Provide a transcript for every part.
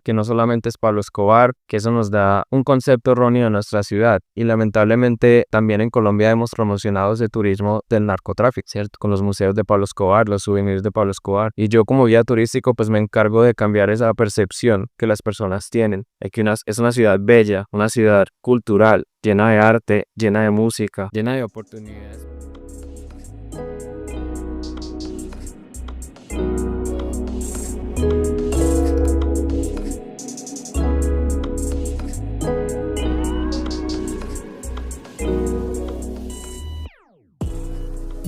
que no solamente es Pablo Escobar, que eso nos da un concepto erróneo de nuestra ciudad. Y lamentablemente también en Colombia hemos promocionado ese turismo del narcotráfico, ¿cierto? Con los museos de Pablo Escobar, los souvenirs de Pablo Escobar. Y yo como guía turístico pues me encargo de cambiar esa percepción que las personas tienen. Es una ciudad bella, una ciudad cultural, llena de arte, llena de música, llena de oportunidades.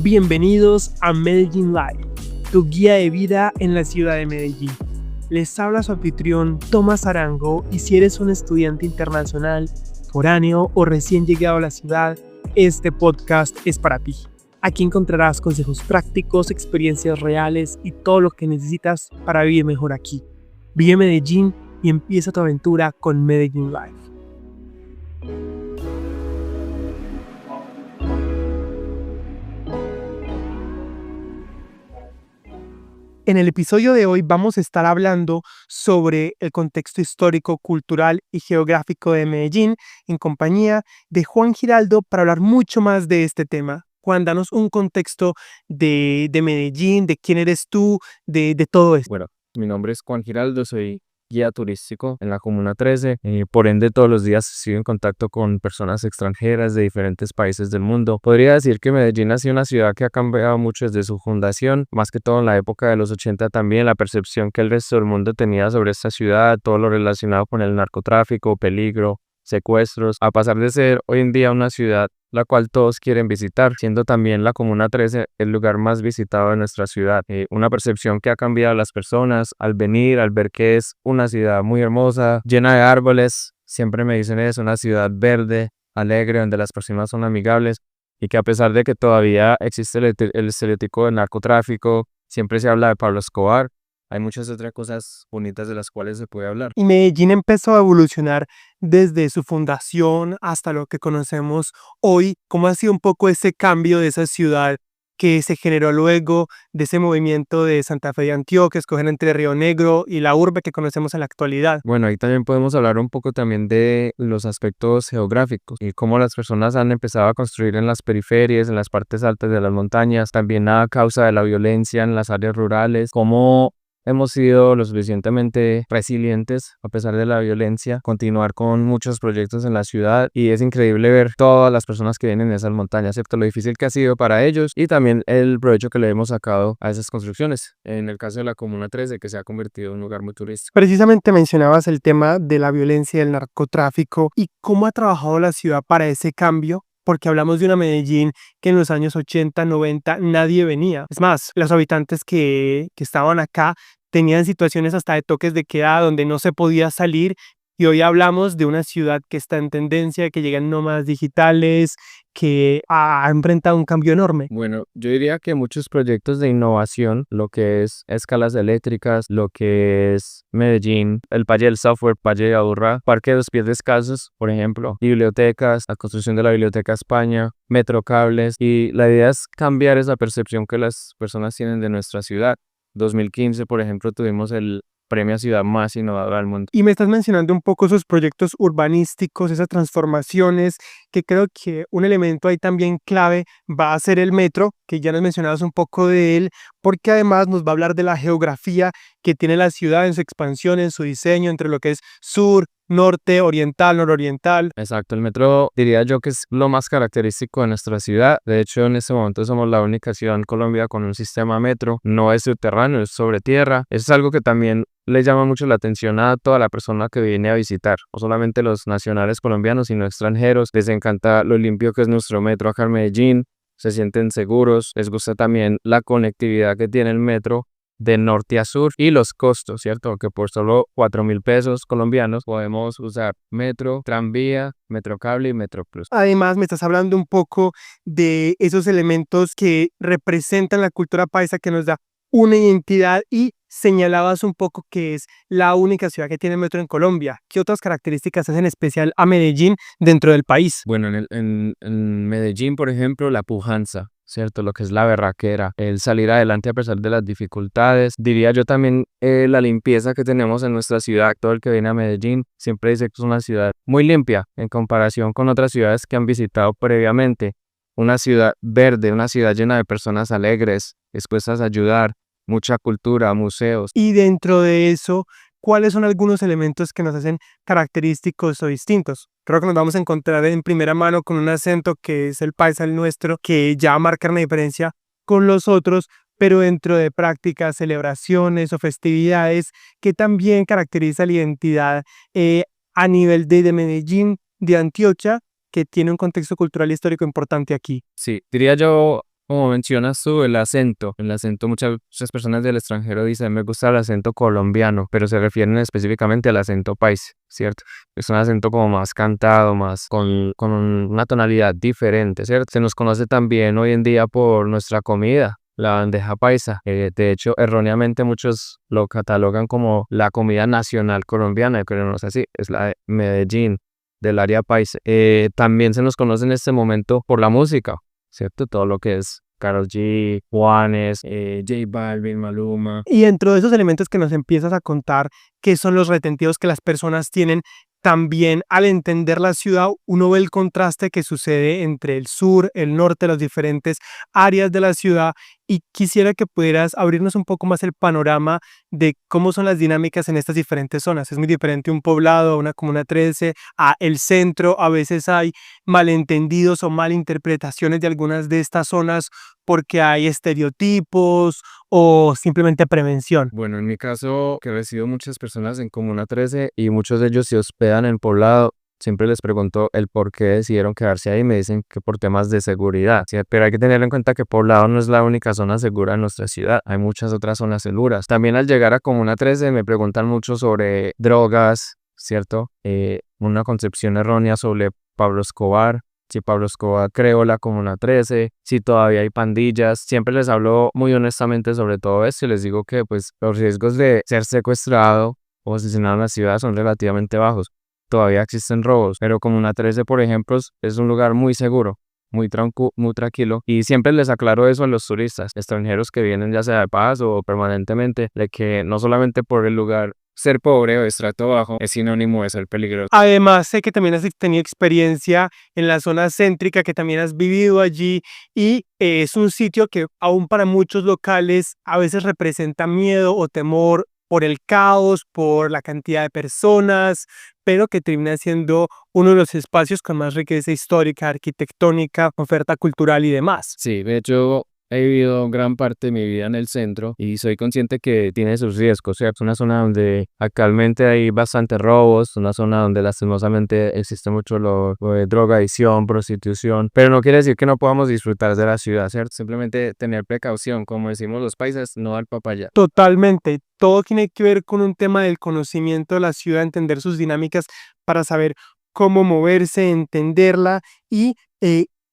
Bienvenidos a Medellín Live, tu guía de vida en la ciudad de Medellín. Les habla su anfitrión Tomás Arango y si eres un estudiante internacional, foráneo o recién llegado a la ciudad, este podcast es para ti. Aquí encontrarás consejos prácticos, experiencias reales y todo lo que necesitas para vivir mejor aquí. Vive Medellín y empieza tu aventura con Medellín Live. En el episodio de hoy vamos a estar hablando sobre el contexto histórico, cultural y geográfico de Medellín en compañía de Juan Giraldo para hablar mucho más de este tema. Juan, danos un contexto de Medellín, de quién eres tú, de todo esto. Bueno, mi nombre es Juan Giraldo, soy guía turístico en la Comuna 13. Por ende, todos los días estoy en contacto con personas extranjeras de diferentes países del mundo. Podría decir que Medellín ha sido una ciudad que ha cambiado mucho desde su fundación, más que todo en la época de los 80 también, la percepción que el resto del mundo tenía sobre esta ciudad, todo lo relacionado con el narcotráfico, peligro, secuestros, a pasar de ser hoy en día una ciudad la cual todos quieren visitar, siendo también la Comuna 13 el lugar más visitado de nuestra ciudad. Una percepción que ha cambiado a las personas al venir, al ver que es una ciudad muy hermosa, llena de árboles. Siempre me dicen es una ciudad verde, alegre, donde las personas son amigables y que a pesar de que todavía existe el estereotipo del narcotráfico, siempre se habla de Pablo Escobar. Hay muchas otras cosas bonitas de las cuales se puede hablar. Y Medellín empezó a evolucionar desde su fundación hasta lo que conocemos hoy. ¿Cómo ha sido un poco ese cambio de esa ciudad que se generó luego de ese movimiento de Santa Fe de Antioquia, escoger entre Río Negro y la urbe que conocemos en la actualidad? Bueno, ahí también podemos hablar un poco también de los aspectos geográficos y cómo las personas han empezado a construir en las periferias, en las partes altas de las montañas, también a causa de la violencia en las áreas rurales, cómo hemos sido lo suficientemente resilientes a pesar de la violencia, continuar con muchos proyectos en la ciudad y es increíble ver todas las personas que vienen en esas montañas, ¿cierto? Lo difícil que ha sido para ellos y también el provecho que le hemos sacado a esas construcciones. En el caso de la Comuna 13, que se ha convertido en un lugar muy turístico. Precisamente mencionabas el tema de la violencia y el narcotráfico y cómo ha trabajado la ciudad para ese cambio. Porque hablamos de una Medellín que en los años 80, 90 nadie venía. Es más, los habitantes que estaban acá tenían situaciones hasta de toques de queda donde no se podía salir y hoy hablamos de una ciudad que está en tendencia, que llegan nómadas digitales, que ha enfrentado un cambio enorme. Bueno, yo diría que muchos proyectos de innovación, lo que es escalas eléctricas, lo que es Medellín, el Valle del Software, Valle de Aburrá, Parque de los Pies Descalzos, por ejemplo, bibliotecas, la construcción de la Biblioteca España, metrocables y la idea es cambiar esa percepción que las personas tienen de nuestra ciudad. 2015, por ejemplo, tuvimos el premio a ciudad más innovadora del mundo. Y me estás mencionando un poco esos proyectos urbanísticos, esas transformaciones, que creo que un elemento ahí también clave va a ser el metro, que ya nos mencionabas un poco de él, porque además nos va a hablar de la geografía que tiene la ciudad en su expansión, en su diseño, entre lo que es sur, norte, oriental, nororiental. Exacto, el metro diría yo que es lo más característico de nuestra ciudad. De hecho, en este momento somos la única ciudad en Colombia con un sistema metro. No es subterráneo, es sobre tierra. Eso es algo que también le llama mucho la atención a toda la persona que viene a visitar. No solamente los nacionales colombianos, sino extranjeros. Les encanta lo limpio que es nuestro metro acá en Medellín. Se sienten seguros. Les gusta también la conectividad que tiene el metro de norte a sur y los costos, ¿cierto? Que por solo 4.000 pesos colombianos podemos usar metro, tranvía, metrocable y metro plus. Además, me estás hablando un poco de esos elementos que representan la cultura paisa, que nos da una identidad y señalabas un poco que es la única ciudad que tiene metro en Colombia. ¿Qué otras características hacen especial a Medellín dentro del país? Bueno, en Medellín, por ejemplo, la pujanza. ¿cierto? Lo que es la berraquera, el salir adelante a pesar de las dificultades. Diría yo también la limpieza que tenemos en nuestra ciudad. Todo el que viene a Medellín siempre dice que es una ciudad muy limpia en comparación con otras ciudades que han visitado previamente. Una ciudad verde, una ciudad llena de personas alegres, dispuestas a ayudar, mucha cultura, museos. Y dentro de eso, ¿cuáles son algunos elementos que nos hacen característicos o distintos? Creo que nos vamos a encontrar en primera mano con un acento que es el paisa, el nuestro, que ya marca una diferencia con los otros, pero dentro de prácticas, celebraciones o festividades que también caracteriza la identidad a nivel de Medellín, de Antioquia, que tiene un contexto cultural y histórico importante aquí. Sí, diría yo, como mencionas tú, el acento. Muchas personas del extranjero dicen, me gusta el acento colombiano, pero se refieren específicamente al acento paisa, ¿cierto? Es un acento como más cantado, más con una tonalidad diferente, ¿cierto? Se nos conoce también hoy en día por nuestra comida, la bandeja paisa. De hecho, erróneamente muchos lo catalogan como la comida nacional colombiana, pero no es así, es la de Medellín, del área paisa. También se nos conoce en este momento por la música, ¿cierto? Todo lo que es Karol G, Juanes, J Balvin, Maluma. Y dentro de esos elementos que nos empiezas a contar, que son los retentivos que las personas tienen, también al entender la ciudad, uno ve el contraste que sucede entre el sur, el norte, las diferentes áreas de la ciudad. Y quisiera que pudieras abrirnos un poco más el panorama de cómo son las dinámicas en estas diferentes zonas. Es muy diferente un poblado, una comuna 13, a el centro. A veces hay malentendidos o malinterpretaciones de algunas de estas zonas porque hay estereotipos o simplemente prevención. Bueno, en mi caso, que recibo muchas personas en Comuna 13 y muchos de ellos se hospedan en Poblado, siempre les pregunto el por qué decidieron quedarse ahí. Me dicen que por temas de seguridad, ¿sí? Pero hay que tener en cuenta que Poblado no es la única zona segura en nuestra ciudad. Hay muchas otras zonas seguras. También al llegar a Comuna 13 me preguntan mucho sobre drogas, ¿cierto? Una concepción errónea sobre Pablo Escobar. Si Pablo Escobar creó la Comuna 13, si todavía hay pandillas. Siempre les hablo muy honestamente sobre todo esto y les digo que pues los riesgos de ser secuestrado o asesinado en la ciudad son relativamente bajos. Todavía existen robos, pero Comuna 13, por ejemplo, es un lugar muy seguro, muy tranquilo, y siempre les aclaro eso a los turistas extranjeros que vienen ya sea de paso o permanentemente, de que no solamente por el lugar ser pobre o de estrato bajo es sinónimo de ser peligroso. Además, sé que también has tenido experiencia en la zona céntrica, que también has vivido allí y es un sitio que aún para muchos locales a veces representa miedo o temor por el caos, por la cantidad de personas, pero que termina siendo uno de los espacios con más riqueza histórica, arquitectónica, oferta cultural y demás. Sí, de hecho, he vivido gran parte de mi vida en el centro y soy consciente que tiene sus riesgos, ¿cierto? Es una zona donde actualmente hay bastantes robos, una zona donde lastimosamente existe mucho lo de drogadicción, prostitución, pero no quiere decir que no podamos disfrutar de la ciudad, ¿cierto? Simplemente tener precaución, como decimos los paisas, no al papaya. Totalmente, todo tiene que ver con un tema del conocimiento de la ciudad, entender sus dinámicas para saber cómo moverse, entenderla y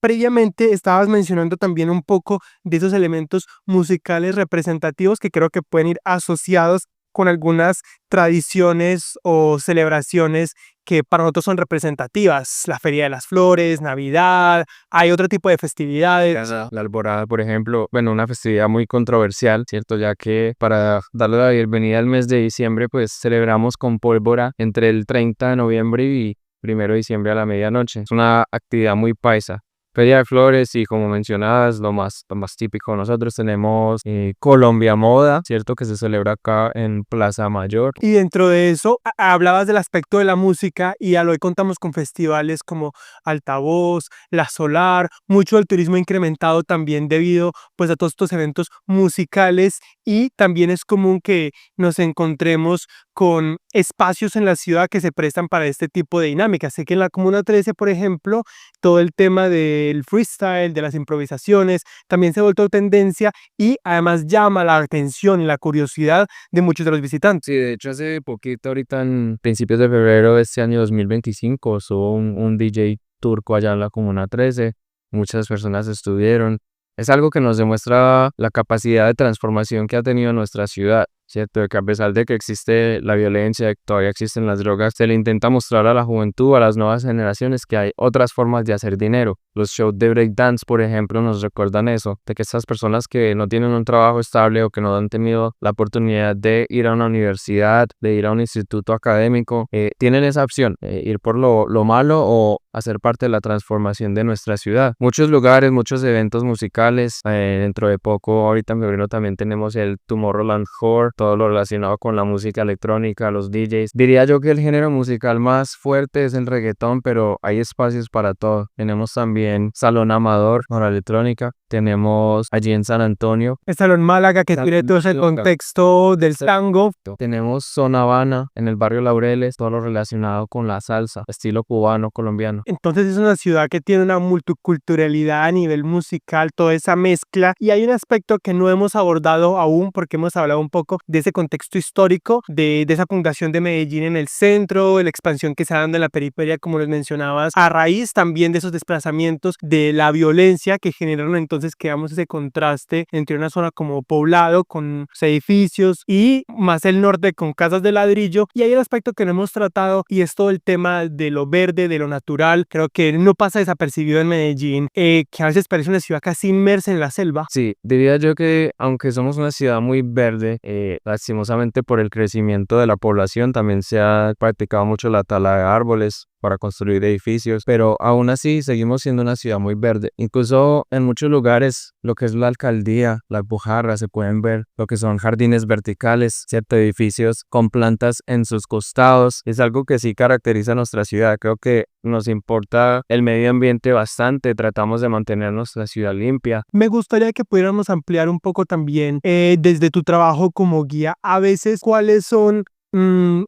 previamente estabas mencionando también un poco de esos elementos musicales representativos que creo que pueden ir asociados con algunas tradiciones o celebraciones que para nosotros son representativas. La Feria de las Flores, Navidad, hay otro tipo de festividades. La Alborada, por ejemplo, bueno, una festividad muy controversial, ¿cierto? Ya que para darle la bienvenida al mes de diciembre, pues celebramos con pólvora entre el 30 de noviembre y 1 de diciembre a la medianoche. Es una actividad muy paisa. Feria de Flores y como mencionabas, lo más típico, nosotros tenemos Colombia Moda, ¿cierto? Que se celebra acá en Plaza Mayor. Y dentro de eso, hablabas del aspecto de la música y a lo que contamos con festivales como Altavoz, La Solar, mucho del turismo incrementado también debido pues a todos estos eventos musicales y también es común que nos encontremos con espacios en la ciudad que se prestan para este tipo de dinámicas. Sé que en la Comuna 13, por ejemplo, todo el tema del freestyle, de las improvisaciones, también se ha vuelto tendencia y además llama la atención y la curiosidad de muchos de los visitantes. Sí, de hecho hace poquito, ahorita en principios de febrero de este año 2025, estuvo un DJ turco allá en la Comuna 13, muchas personas estuvieron. Es algo que nos demuestra la capacidad de transformación que ha tenido nuestra ciudad. ¿cierto? De que a pesar de que existe la violencia, que todavía existen las drogas, se le intenta mostrar a la juventud, a las nuevas generaciones, que hay otras formas de hacer dinero. Los shows de breakdance, por ejemplo, nos recuerdan eso, de que estas personas que no tienen un trabajo estable o que no han tenido la oportunidad de ir a una universidad, de ir a un instituto académico, tienen esa opción, ir por lo malo o hacer parte de la transformación de nuestra ciudad. Muchos lugares, muchos eventos musicales, dentro de poco, ahorita en febrero también tenemos el Tomorrowland Core, todo lo relacionado con la música electrónica, los DJs. Diría yo que el género musical más fuerte es el reggaetón, pero hay espacios para todo. Tenemos también Salón Amador, hora electrónica. Tenemos allí en San Antonio. El Salón Málaga, que tiene todo ese contexto del tango. Tenemos Zona Habana en el barrio Laureles, todo lo relacionado con la salsa, estilo cubano, colombiano. Entonces es una ciudad que tiene una multiculturalidad a nivel musical, toda esa mezcla. Y hay un aspecto que no hemos abordado aún, porque hemos hablado un poco de ese contexto histórico, de esa fundación de Medellín en el centro, de la expansión que se ha dado en la periferia, como les mencionabas, a raíz también de esos desplazamientos, de la violencia que generaron. Entonces quedamos ese contraste entre una zona como poblado con edificios y más el norte con casas de ladrillo. Y hay el aspecto que no hemos tratado y es todo el tema de lo verde, de lo natural. Creo que no pasa desapercibido en Medellín, que a veces parece una ciudad casi inmersa en la selva. Sí, diría yo que aunque somos una ciudad muy verde, lastimosamente por el crecimiento de la población también se ha practicado mucho la tala de árboles para construir edificios, pero aún así seguimos siendo una ciudad muy verde. Incluso en muchos lugares, lo que es la alcaldía, la Alpujarra, se pueden ver lo que son jardines verticales, ciertos edificios con plantas en sus costados. Es algo que sí caracteriza a nuestra ciudad. Creo que nos importa el medio ambiente bastante, tratamos de mantener nuestra ciudad limpia. Me gustaría que pudiéramos ampliar un poco también desde tu trabajo como guía, a veces cuáles son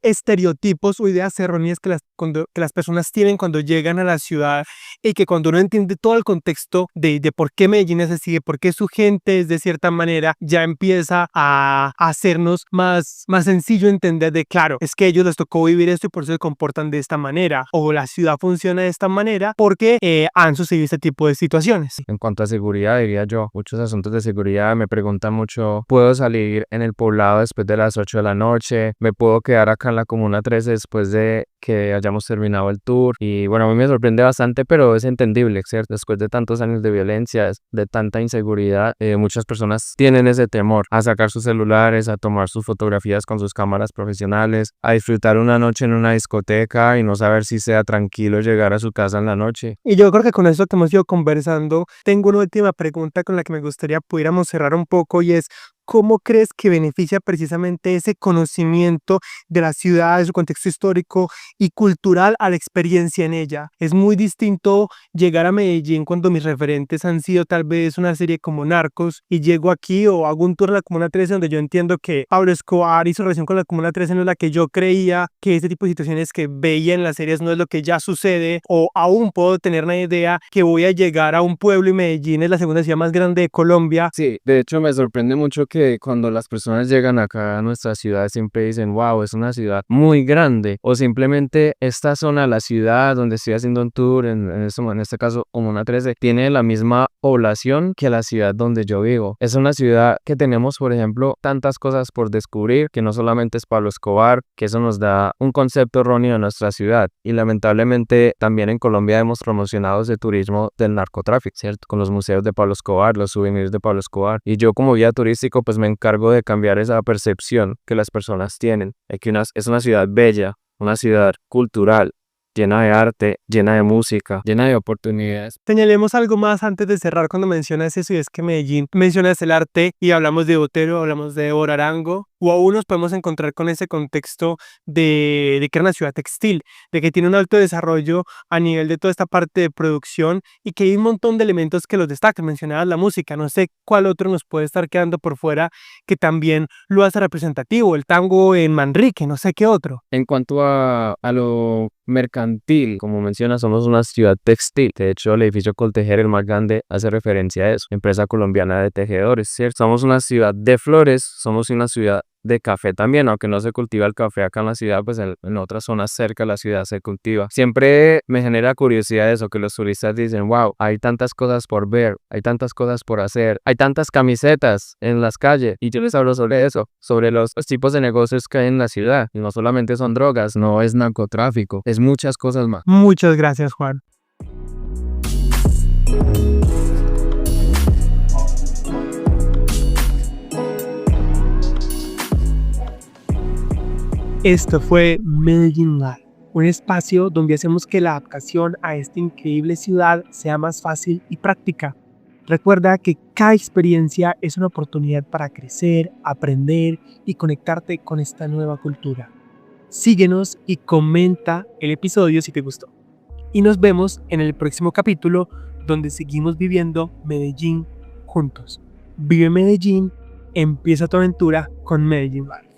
estereotipos o ideas erróneas que las personas tienen cuando llegan a la ciudad, y que cuando uno entiende todo el contexto de por qué Medellín es así, de por qué su gente es de cierta manera, ya empieza a hacernos más sencillo entender de, claro, es que a ellos les tocó vivir esto y por eso se comportan de esta manera, o la ciudad funciona de esta manera porque han sucedido este tipo de situaciones. En cuanto a seguridad, diría yo, muchos asuntos de seguridad me preguntan mucho, ¿puedo salir en el poblado después de las 8 de la noche? ¿Me puedo quedar acá en la Comuna 13 después de que hayamos terminado el tour? Y bueno, a mí me sorprende bastante, pero es entendible, ¿cierto? Después de tantos años de violencia, de tanta inseguridad, muchas personas tienen ese temor a sacar sus celulares, a tomar sus fotografías con sus cámaras profesionales, a disfrutar una noche en una discoteca y no saber si sea tranquilo llegar a su casa en la noche. Y yo creo que con esto que hemos ido conversando, tengo una última pregunta con la que me gustaría pudiéramos cerrar un poco, y es: ¿cómo crees que beneficia precisamente ese conocimiento de la ciudad, de su contexto histórico y cultural, a la experiencia en ella? Es muy distinto llegar a Medellín cuando mis referentes han sido tal vez una serie como Narcos, y llego aquí o hago un tour a la Comuna 13 donde yo entiendo que Pablo Escobar y su relación con la Comuna 13 no es la que yo creía, que este tipo de situaciones que veía en las series no es lo que ya sucede, o aún puedo tener una idea que voy a llegar a un pueblo y Medellín es la segunda ciudad más grande de Colombia. Sí, de hecho me sorprende mucho que cuando las personas llegan acá a nuestra ciudad siempre dicen, wow, es una ciudad muy grande, o simplemente esta zona, la ciudad donde estoy haciendo un tour, en este caso Comuna 13, tiene la misma población que la ciudad donde yo vivo. Es una ciudad que tenemos, por ejemplo, tantas cosas por descubrir, que no solamente es Pablo Escobar, que eso nos da un concepto erróneo de nuestra ciudad, y lamentablemente también en Colombia hemos promocionado ese turismo del narcotráfico, ¿cierto? Con los museos de Pablo Escobar, los souvenirs de Pablo Escobar, y yo como guía turístico pues me encargo de cambiar esa percepción que las personas tienen, de que es una ciudad bella, una ciudad cultural, llena de arte, llena de música, llena de oportunidades. Señalemos algo más antes de cerrar cuando mencionas eso, y es que Medellín, mencionas el arte y hablamos de Botero, hablamos de Débora Arango, o aún nos podemos encontrar con ese contexto de que era una ciudad textil, de que tiene un alto desarrollo a nivel de toda esta parte de producción, y que hay un montón de elementos que los destacan. Mencionabas la música, no sé cuál otro nos puede estar quedando por fuera que también lo hace representativo, el tango en Manrique, no sé qué otro. En cuanto a lo mercantil, como mencionas, somos una ciudad textil. De hecho, el edificio Coltejer, el más grande, hace referencia a eso, empresa colombiana de tejedores, ¿cierto? Somos una ciudad de flores, somos una ciudad de café también, aunque no se cultiva el café acá en la ciudad, pues en otras zonas cerca de la ciudad se cultiva. Siempre me genera curiosidad eso, que los turistas dicen, wow, hay tantas cosas por ver, hay tantas cosas por hacer, hay tantas camisetas en las calles, y yo les hablo sobre eso, sobre los tipos de negocios que hay en la ciudad, y no solamente son drogas, no es narcotráfico, es muchas cosas más. Muchas gracias, Juan. Esto fue Medellín Live, un espacio donde hacemos que la adaptación a esta increíble ciudad sea más fácil y práctica. Recuerda que cada experiencia es una oportunidad para crecer, aprender y conectarte con esta nueva cultura. Síguenos y comenta el episodio si te gustó. Y nos vemos en el próximo capítulo donde seguimos viviendo Medellín juntos. Vive Medellín, empieza tu aventura con Medellín Live.